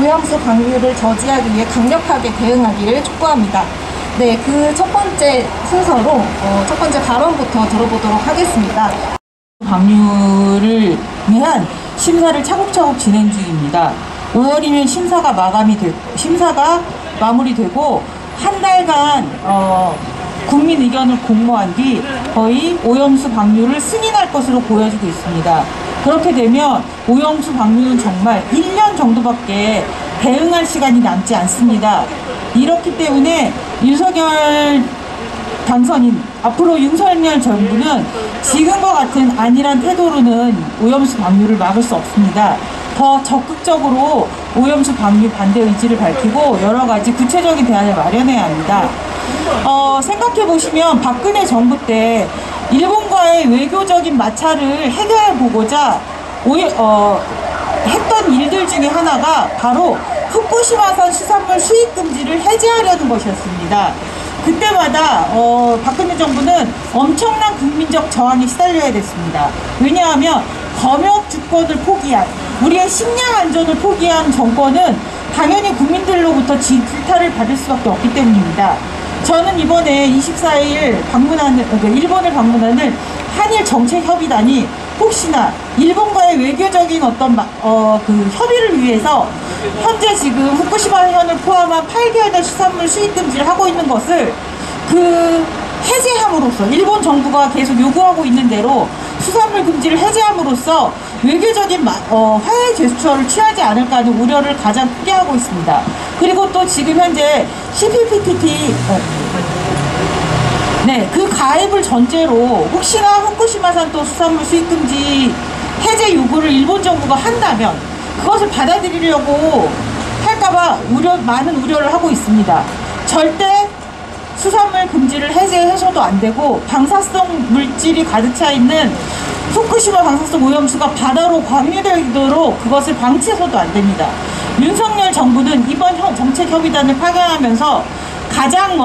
오염수 방류를 저지하기 위해 강력하게 대응하기를 촉구합니다. 네, 그 첫 번째 순서로 첫 번째 발언부터 들어보도록 하겠습니다. 방류를 위한 심사를 차곡차곡 진행 중입니다. 5월이면 심사가 마무리되고 한 달간 국민 의견을 공모한 뒤 거의 오염수 방류를 승인할 것으로 보여지고 있습니다. 그렇게 되면 오염수 방류는 정말 1년 정도밖에 대응할 시간이 남지 않습니다. 이렇기 때문에 윤석열 당선인, 앞으로 윤석열 정부는 지금과 같은 안일한 태도로는 오염수 방류를 막을 수 없습니다. 더 적극적으로 오염수 방류 반대 의지를 밝히고 여러 가지 구체적인 대안을 마련해야 합니다. 생각해보시면 박근혜 정부 때 일본과의 외교적인 마찰을 해결해보고자 했던 일들 중에 하나가 바로 후쿠시마산 수산물 수입 금지를 해제하려는 것이었습니다. 그때마다 박근혜 정부는 엄청난 국민적 저항에 시달려야 됐습니다. 왜냐하면 검역 주권을 포기한, 우리의 식량 안전을 포기한 정권은 당연히 국민들로부터 질타를 받을 수밖에 없기 때문입니다. 저는 이번에 24일 일본을 방문하는 한일 정책협의단이 혹시나 일본과의 외교적인 협의를 위해서 현재 지금 후쿠시마현을 포함한 8개월의 수산물 수입 금지를 하고 있는 것을 해제함으로써, 일본 정부가 계속 요구하고 있는 대로 수산물 금지를 해제함으로써 외교적인 화해 제스처를 취하지 않을까 하는 우려를 가장 크게 하고 있습니다. 그리고 또 지금 현재 CPTPP 그 가입을 전제로 혹시나 후쿠시마산 또 수산물 수입 금지 해제 요구를 일본 정부가 한다면 그것을 받아들이려고 할까봐 많은 우려를 하고 있습니다. 절대 수산물 금지를 해제해서도 안 되고 방사성 물질이 가득 차 있는 후쿠시마 방사성 오염수가 바다로 방류되도록 그것을 방치해서도 안 됩니다. 윤석열 정부는 이번 정책협의단을 파견하면서 가장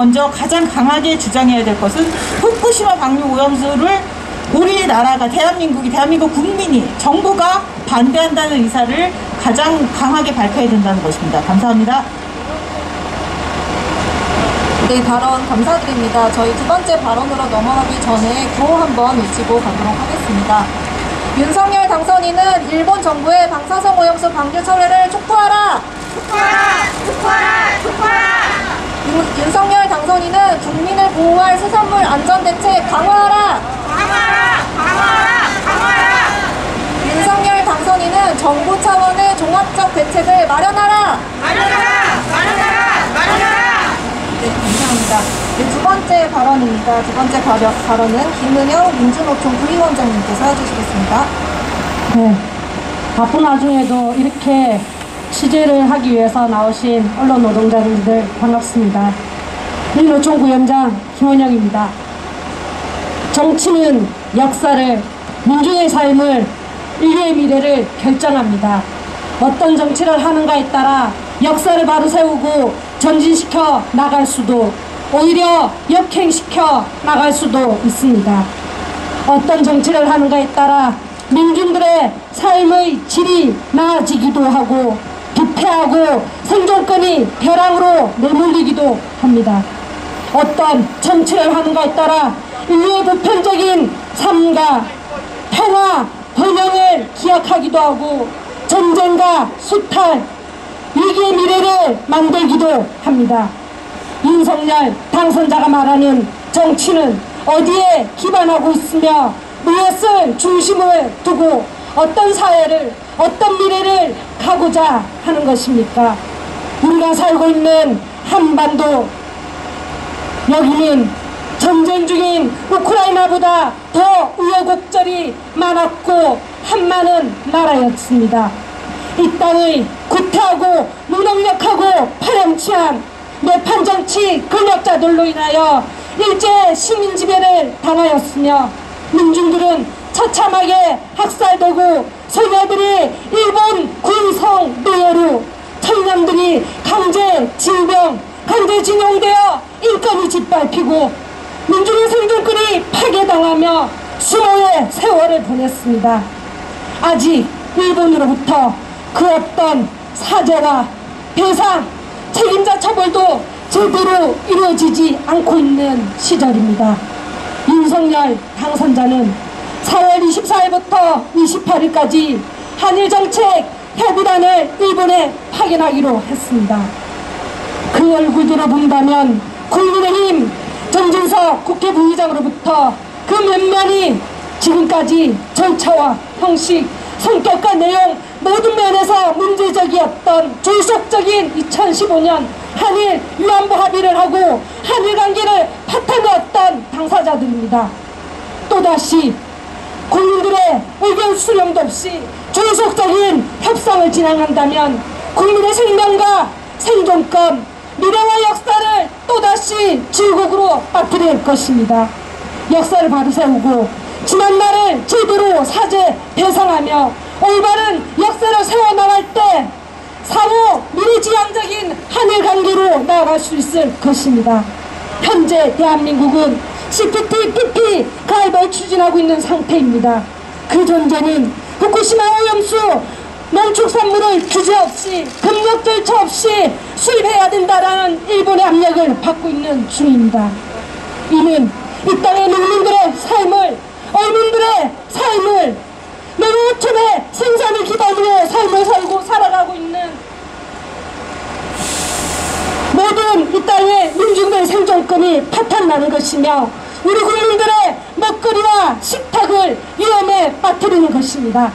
강하게 주장해야 될 것은 후쿠시마 방류 오염수를 우리나라가 대한민국 국민이, 정부가 반대한다는 의사를 가장 강하게 밝혀야 된다는 것입니다. 감사합니다. 네, 발언 감사드립니다. 저희 두 번째 발언으로 넘어가기 전에 구호 한번 외치고 가도록 하겠습니다. 윤석열 당선인은 일본 정부의 방사성 오염수 방류 철회를 촉구하라! 촉구하라! 윤석열 당선인은 국민을 보호할 수산물 안전대책 강화하라! 윤석열 당선인은 정부 차원의 종합적 대책을 마련하라! 네, 감사합니다. 네, 두 번째 발언입니다. 두 번째 발언은 김은영 민주노총 부위원장님께서 해주시겠습니다. 네, 바쁜 와중에도 이렇게 취재를 하기 위해서 나오신 언론 노동자님들 반갑습니다. 민노총 부위원장 김은영입니다. 정치는 역사를, 민중의 삶을, 인류의 미래를 결정합니다. 어떤 정치를 하는가에 따라 역사를 바로 세우고 전진시켜 나갈 수도, 오히려 역행시켜 나갈 수도 있습니다. 어떤 정치를 하는가에 따라 민중들의 삶의 질이 나아지기도 하고 부패하고 생존권이 벼랑으로 내몰리기도 합니다. 어떤 정치를 하는가에 따라 인류의 보편적인 삶과 평화, 번영을 기약하기도 하고 전쟁과 수탈, 위기의 미래를 만들기도 합니다. 윤석열 당선자가 말하는 정치는 어디에 기반하고 있으며 무엇을 중심을 두고 어떤 사회를, 어떤 미래를 가고자 하는 것입니까? 우리가 살고 있는 한반도, 여기는 전쟁 중인 우크라이나보다 더 우여곡절이 많았고 한많은 나라였습니다. 이 땅의 구태하고 무능력하고 파렴치한 내판정치 권력자들로 인하여 일제 식민지배를 당하였으며 민중들은 처참하게 학살되고 소녀들이 일본 군성 노예로, 청년들이 강제징병, 강제징용되어 인권이 짓밟히고 민중의 생존권이 파괴당하며 수모의 세월을 보냈습니다. 아직 일본으로부터 그 어떤 사죄와 배상, 책임자 처벌도 제대로 이루어지지 않고 있는 시절입니다. 윤석열 당선자는 4월 24일부터 28일까지 한일정책 협의단을 일본에 파견하기로 했습니다. 그 얼굴들을 본다면 국민의힘 정진석 국회 부의장으로부터 그 면면이 지금까지 절차와 형식, 성격과 내용 모든 면에서 문제적이었던 졸속적인 2015년 한일 위안부 합의를 하고 한일 관계를 파탄했던 당사자들입니다. 또다시 국민들의 의견 수렴도 없이 졸속적인 협상을 진행한다면 국민의 생명과 생존권, 미래와 역사를 또다시 질곡으로 빠뜨릴 것입니다. 역사를 바로 세우고 지난날을 제대로 사죄 배상하며 올바른 역사를 세워나갈 때 사후 미래지향적인 한일 관계로 나아갈 수 있을 것입니다. 현재 대한민국은 CPTPP 가입을 추진하고 있는 상태입니다. 그 전제는 후쿠시마 오염수 농축산물을 규제 없이 금력 절차 없이 수입해야 된다라는 일본의 압력을 받고 있는 중입니다. 이는 이 땅의 농민들의 삶을, 어민들의 삶을, 농어촌의 생산을 기반으로 삶을 살아가고 있는 모든 이 땅의 민중들의 생존권이 파탄나는 것이며 우리 국민들의 먹거리와 식탁을 위험에 빠뜨리는 것입니다.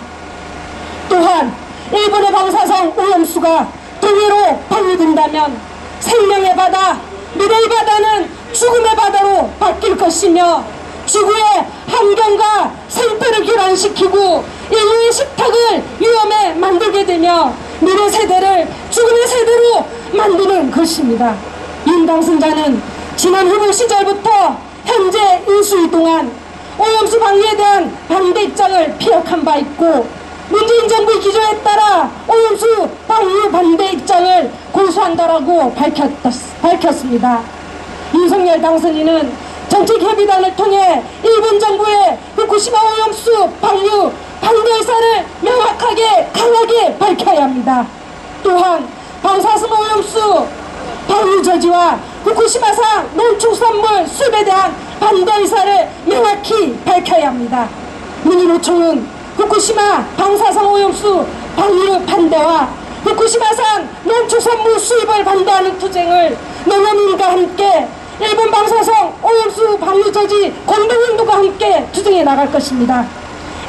또한 일본의 방사성 오염수가 동해로 방류된다면 생명의 바다, 미래의 바다는 죽음의 바다로 바뀔 것이며 지구의 환경과 생태를 교란시키고 인류의 식탁을 위험에 만들게 되며 미래 세대를 죽음의 세대로 만드는 것입니다. 윤 당선자는 지난 후보 시절부터 현재 인수위 동안 오염수 방류에 대한 반대 입장을 피력한 바 있고 문재인 정부의 기조에 따라 오염수 방류 반대 입장을 고수한다라고 밝혔습니다. 윤석열 당선인은 정책협의단을 통해 일본 정부의 후쿠시마 오염수 방류 반대 의사를 명확하게 강하게 밝혀야 합니다. 또한 방사성 오염수 방류 저지와 후쿠시마산 농축산물 수입에 대한 반대 의사를 명확히 밝혀야 합니다. 민주노총은 후쿠시마 방사성 오염수 방류 반대와 후쿠시마산 농축산물 수입을 반대하는 투쟁을 농어민과 함께 일본 방사성 오염수 방류 저지 공동행동과 함께 투쟁해 나갈 것입니다.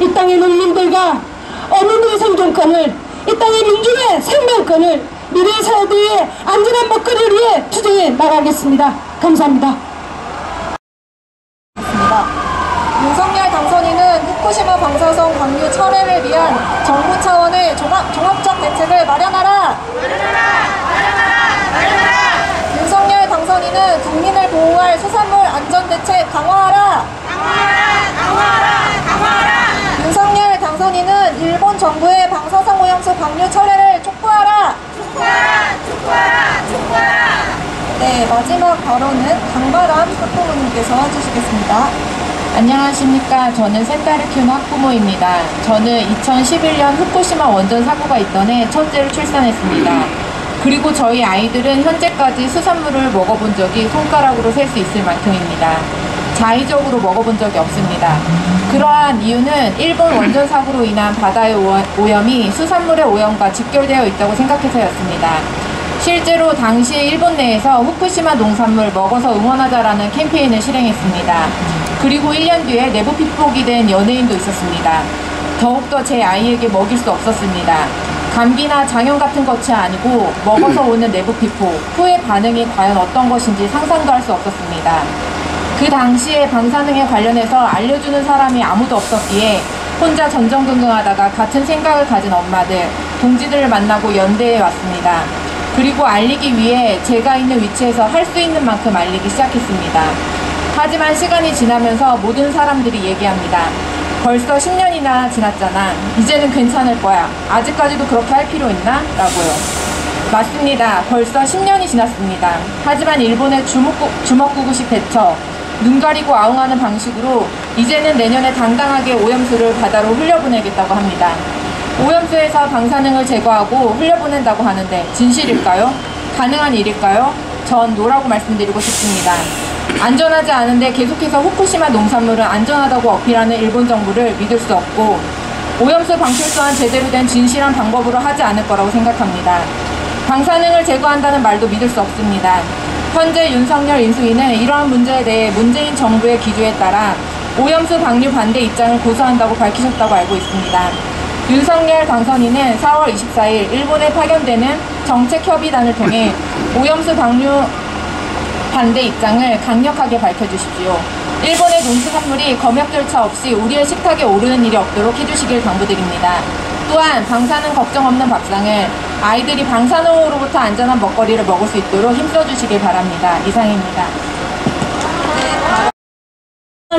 이 땅의 농민들과 어민들의 생존권을, 이 땅의 민중의 생명권을, 미래 세대의 안전한 먹거리를 위해 투쟁해 나가겠습니다. 감사합니다. 윤석열 당선인은 후쿠시마 방사성 방류 철회를 위한 정부 차원의 종합적 대책을 마련하라! 윤석열 당선인은 국민을 보호할 수산물 안전대책 강화하라! 윤석열 당선인은 일본 정부의 방사성 오염수 방류 철회를 촉구하라! 네, 마지막 발언은 강바람 학부모님께서 해주시겠습니다. 안녕하십니까. 저는 세 딸을 키우는 학부모입니다. 저는 2011년 후쿠시마 원전 사고가 있던 해 첫째를 출산했습니다. 그리고 저희 아이들은 현재까지 수산물을 먹어본 적이 손가락으로 셀 수 있을 만큼입니다. 자의적으로 먹어본 적이 없습니다. 그러한 이유는 일본 원전 사고로 인한 바다의 오염이 수산물의 오염과 직결되어 있다고 생각해서였습니다. 실제로 당시 일본 내에서 후쿠시마 농산물 먹어서 응원하자라는 캠페인을 실행했습니다. 그리고 1년 뒤에 내부 핍복이 된 연예인도 있었습니다. 더욱더 제 아이에게 먹일 수 없었습니다. 감기나 장염 같은 것이 아니고 먹어서 오는 내부 핍복, 후의 반응이 과연 어떤 것인지 상상도 할 수 없었습니다. 그 당시에 방사능에 관련해서 알려주는 사람이 아무도 없었기에 혼자 전전긍긍하다가 같은 생각을 가진 엄마들, 동지들을 만나고 연대해 왔습니다. 그리고 알리기 위해 제가 있는 위치에서 할 수 있는 만큼 알리기 시작했습니다. 하지만 시간이 지나면서 모든 사람들이 얘기합니다. 벌써 10년이나 지났잖아. 이제는 괜찮을 거야. 아직까지도 그렇게 할 필요 있나? 라고요. 맞습니다. 벌써 10년이 지났습니다. 하지만 일본의 주먹구구식 대처, 눈 가리고 아웅하는 방식으로 이제는 내년에 당당하게 오염수를 바다로 흘려보내겠다고 합니다. 오염수에서 방사능을 제거하고 흘려보낸다고 하는데 진실일까요? 가능한 일일까요? 전 노라고 말씀드리고 싶습니다. 안전하지 않은데 계속해서 후쿠시마 농산물은 안전하다고 어필하는 일본 정부를 믿을 수 없고 오염수 방출 또한 제대로 된 진실한 방법으로 하지 않을 거라고 생각합니다. 방사능을 제거한다는 말도 믿을 수 없습니다. 현재 윤석열 인수위는 이러한 문제에 대해 문재인 정부의 기조에 따라 오염수 방류 반대 입장을 고수한다고 밝히셨다고 알고 있습니다. 윤석열 당선인은 4월 24일 일본에 파견되는 정책협의단을 통해 오염수 방류 반대 입장을 강력하게 밝혀주십시오. 일본의 농수산물이 검역 절차 없이 우리의 식탁에 오르는 일이 없도록 해주시길 당부드립니다. 또한 방사능 걱정 없는 밥상을 아이들이 방사능으로부터 안전한 먹거리를 먹을 수 있도록 힘써주시길 바랍니다. 이상입니다.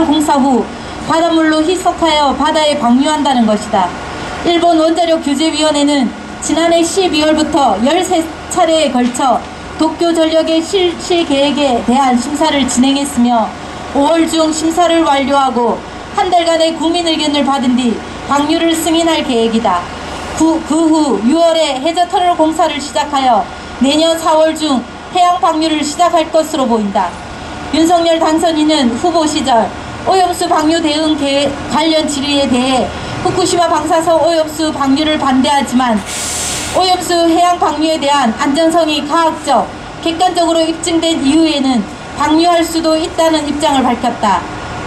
공사 후 바닷물로 희석하여 바다에 방류한다는 것이다. 일본 원자력 규제위원회는 지난해 12월부터 13차례에 걸쳐 도쿄 전력의 실시 계획에 대한 심사를 진행했으며 5월 중 심사를 완료하고 한 달간의 국민 의견을 받은 뒤 방류를 승인할 계획이다. 그 후 6월에 해저터널 공사를 시작하여 내년 4월 중 해양 방류를 시작할 것으로 보인다. 윤석열 당선인은 후보 시절 오염수 방류 대응 관련 질의에 대해 후쿠시마 방사선 오염수 방류를 반대하지만 오염수 해양 방류에 대한 안전성이 과학적, 객관적으로 입증된 이후에는 방류할 수도 있다는 입장을 밝혔다.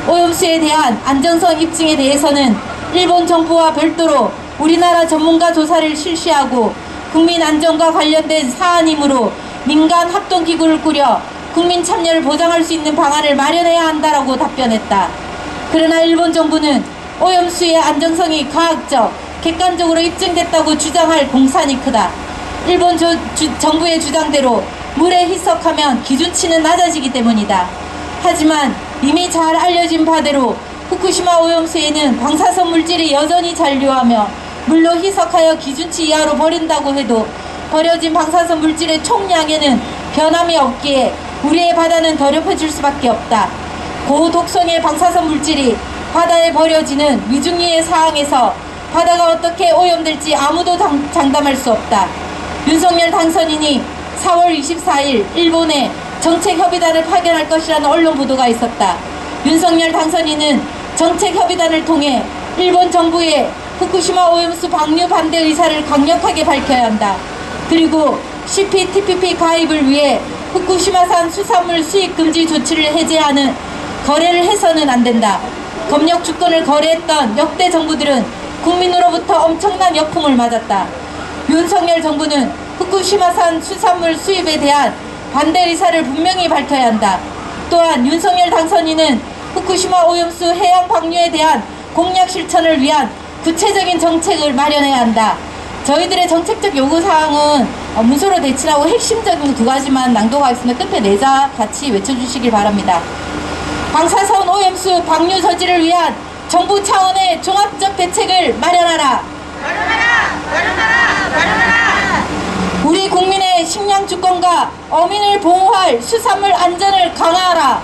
오염수에 대한 안전성 입증에 대해서는 일본 정부와 별도로 우리나라 전문가 조사를 실시하고 국민 안전과 관련된 사안이므로 민간 합동기구를 꾸려 국민 참여를 보장할 수 있는 방안을 마련해야 한다라고 답변했다. 그러나 일본 정부는 오염수의 안전성이 과학적, 객관적으로 입증됐다고 주장할 공산이 크다. 일본 정부의 주장대로 물에 희석하면 기준치는 낮아지기 때문이다. 하지만 이미 잘 알려진 바대로 후쿠시마 오염수에는 방사선 물질이 여전히 잔류하며 물로 희석하여 기준치 이하로 버린다고 해도 버려진 방사선 물질의 총량에는 변함이 없기에 우리의 바다는 더럽혀질 수밖에 없다. 고독성의 방사선 물질이 바다에 버려지는 위중리의 사항에서 바다가 어떻게 오염될지 아무도 장담할 수 없다. 윤석열 당선인이 4월 24일 일본에 정책협의단을 파견할 것이라는 언론 보도가 있었다. 윤석열 당선인은 정책협의단을 통해 일본 정부의 후쿠시마 오염수 방류 반대 의사를 강력하게 밝혀야 한다. 그리고 CPTPP 가입을 위해 후쿠시마산 수산물 수입 금지 조치를 해제하는 거래를 해서는 안 된다. 검역 주권을 거래했던 역대 정부들은 국민으로부터 엄청난 역풍을 맞았다. 윤석열 정부는 후쿠시마산 수산물 수입에 대한 반대 의사를 분명히 밝혀야 한다. 또한 윤석열 당선인은 후쿠시마 오염수 해양 방류에 대한 공약 실천을 위한 구체적인 정책을 마련해야 한다. 저희들의 정책적 요구사항은 문서로 제출하고 핵심적인 두 가지만 낭독하겠습니다. 끝에 내자 같이 외쳐주시길 바랍니다. 방사선 오염수 방류 저지를 위한 정부 차원의 종합적 대책을 마련하라. 우리 국민의 식량 주권과 어민을 보호할 수산물 안전을 강화하라.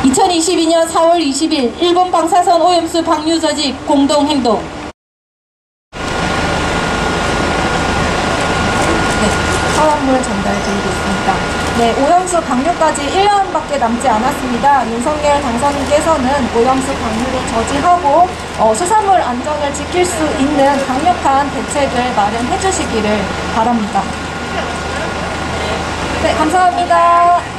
2022년 4월 20일 일본 방사선 오염수 방류 저지 공동행동. 사원물 전달드리겠습니다. 네, 오염수 방류까지 1년밖에 남지 않았습니다. 윤석열 당선인께서는 오염수 방류를 저지하고 수산물 안전을 지킬 수 있는 강력한 대책을 마련해 주시기를 바랍니다. 네, 감사합니다.